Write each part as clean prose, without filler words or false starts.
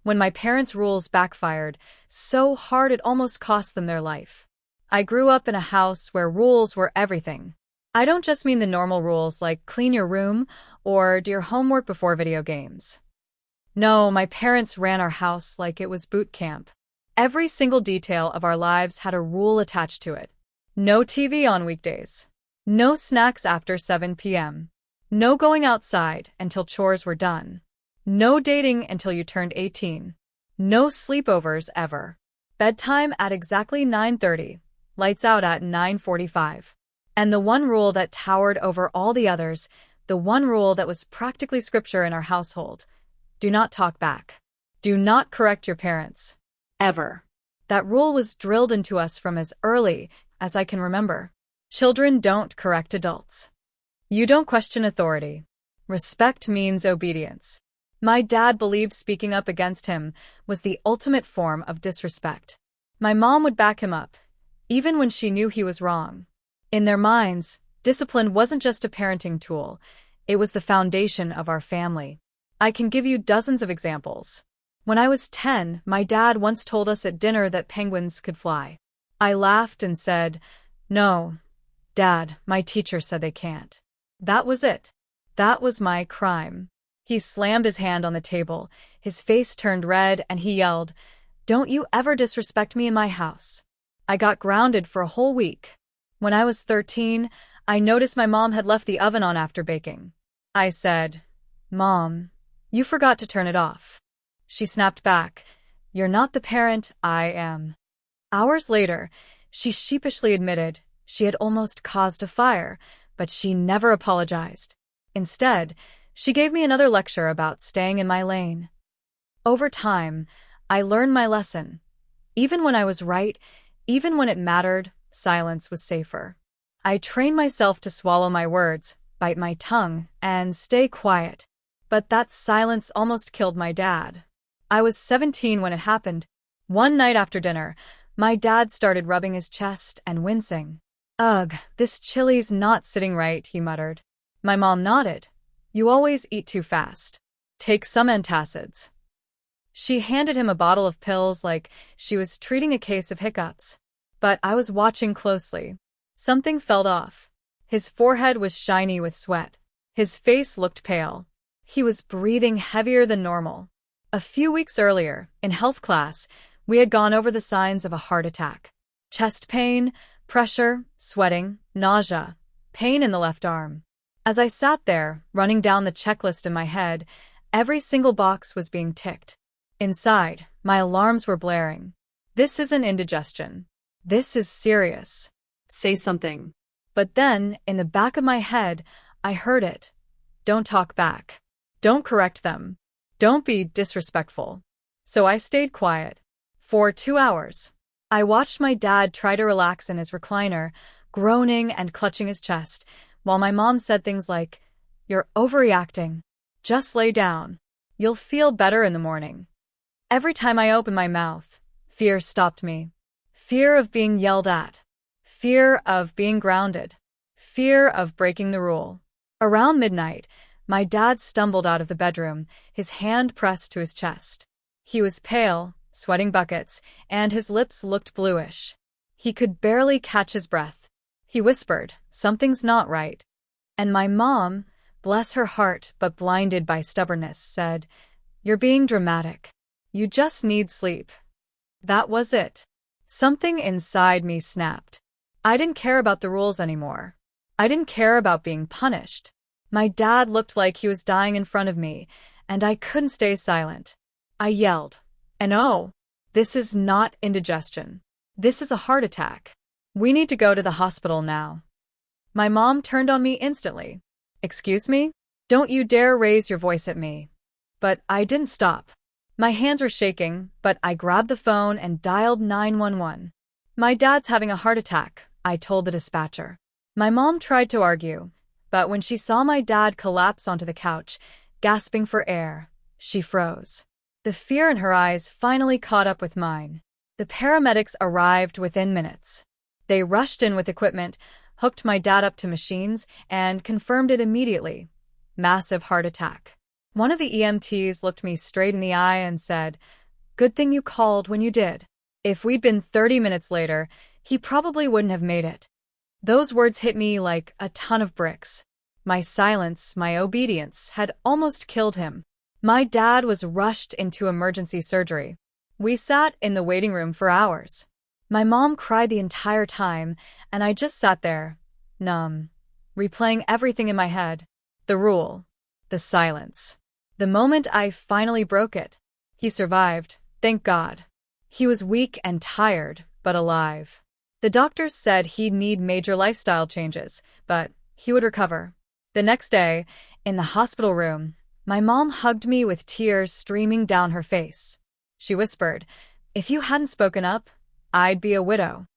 When my parents' rules backfired so hard it almost cost them their life. I grew up in a house where rules were everything. I don't just mean the normal rules like clean your room or do your homework before video games. No, my parents ran our house like it was boot camp. Every single detail of our lives had a rule attached to it. No TV on weekdays. No snacks after 7 p.m. No going outside until chores were done. No dating until you turned 18. No sleepovers ever. Bedtime at exactly 9:30. Lights out at 9:45. And the one rule that towered over all the others, the one rule that was practically scripture in our household: do not talk back. Do not correct your parents. Ever. That rule was drilled into us from as early as I can remember. Children don't correct adults. You don't question authority. Respect means obedience. My dad believed speaking up against him was the ultimate form of disrespect. My mom would back him up, even when she knew he was wrong. In their minds, discipline wasn't just a parenting tool, it was the foundation of our family. I can give you dozens of examples. When I was 10, my dad once told us at dinner that penguins could fly. I laughed and said, "No, Dad, my teacher said they can't." That was it. That was my crime. He slammed his hand on the table, his face turned red, and he yelled, "Don't you ever disrespect me in my house." I got grounded for a whole week. When I was 13, I noticed my mom had left the oven on after baking. I said, "Mom, you forgot to turn it off." She snapped back, "You're not the parent, I am." Hours later, she sheepishly admitted she had almost caused a fire, but she never apologized. Instead, she gave me another lecture about staying in my lane. Over time, I learned my lesson. Even when I was right, even when it mattered, silence was safer. I trained myself to swallow my words, bite my tongue, and stay quiet. But that silence almost killed my dad. I was 17 when it happened. One night after dinner, my dad started rubbing his chest and wincing. "Ugh, this chili's not sitting right," he muttered. My mom nodded. "You always eat too fast. Take some antacids." She handed him a bottle of pills like she was treating a case of hiccups. But I was watching closely. Something felt off. His forehead was shiny with sweat. His face looked pale. He was breathing heavier than normal. A few weeks earlier, in health class, we had gone over the signs of a heart attack. Chest pain, pressure, sweating, nausea, pain in the left arm. As I sat there, running down the checklist in my head, every single box was being ticked. Inside, my alarms were blaring. This isn't indigestion. This is serious. Say something. But then, in the back of my head, I heard it. Don't talk back. Don't correct them. Don't be disrespectful. So I stayed quiet. For 2 hours. I watched my dad try to relax in his recliner, groaning and clutching his chest, while my mom said things like, "You're overreacting. Just lay down. You'll feel better in the morning." Every time I opened my mouth, fear stopped me. Fear of being yelled at. Fear of being grounded. Fear of breaking the rule. Around midnight, my dad stumbled out of the bedroom, his hand pressed to his chest. He was pale, sweating buckets, and his lips looked bluish. He could barely catch his breath. He whispered, "Something's not right." And my mom, bless her heart but blinded by stubbornness, said, "You're being dramatic. You just need sleep." That was it. Something inside me snapped. I didn't care about the rules anymore. I didn't care about being punished. My dad looked like he was dying in front of me, and I couldn't stay silent. I yelled, "And oh, this is not indigestion. This is a heart attack. We need to go to the hospital now." My mom turned on me instantly. "Excuse me? Don't you dare raise your voice at me." But I didn't stop. My hands were shaking, but I grabbed the phone and dialed 911. "My dad's having a heart attack," I told the dispatcher. My mom tried to argue, but when she saw my dad collapse onto the couch, gasping for air, she froze. The fear in her eyes finally caught up with mine. The paramedics arrived within minutes. They rushed in with equipment, hooked my dad up to machines, and confirmed it immediately. Massive heart attack. One of the EMTs looked me straight in the eye and said, "Good thing you called when you did. If we'd been 30 minutes later, he probably wouldn't have made it." Those words hit me like a ton of bricks. My silence, my obedience, had almost killed him. My dad was rushed into emergency surgery. We sat in the waiting room for hours. My mom cried the entire time, and I just sat there, numb, replaying everything in my head. The rule. The silence. The moment I finally broke it. He survived, thank God. He was weak and tired, but alive. The doctors said he'd need major lifestyle changes, but he would recover. The next day, in the hospital room, my mom hugged me with tears streaming down her face. She whispered, "If you hadn't spoken up, I'd be a widow."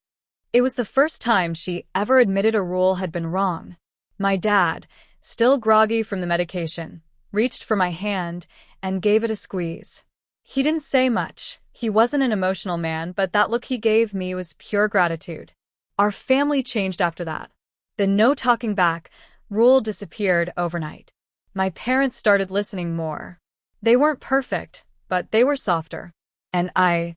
It was the first time she ever admitted a rule had been wrong. My dad, still groggy from the medication, reached for my hand and gave it a squeeze. He didn't say much. He wasn't an emotional man, but that look he gave me was pure gratitude. Our family changed after that. The no talking back rule disappeared overnight. My parents started listening more. They weren't perfect, but they were softer. And I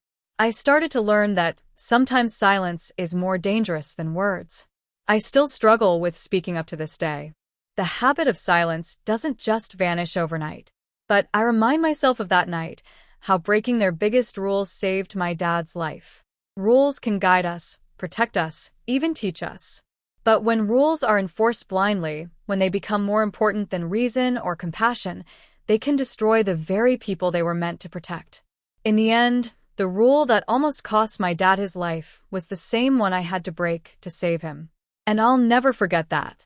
started to learn that sometimes silence is more dangerous than words. I still struggle with speaking up to this day. The habit of silence doesn't just vanish overnight. But I remind myself of that night, how breaking their biggest rules saved my dad's life. Rules can guide us, protect us, even teach us. But when rules are enforced blindly, when they become more important than reason or compassion, they can destroy the very people they were meant to protect. In the end, the rule that almost cost my dad his life was the same one I had to break to save him. And I'll never forget that.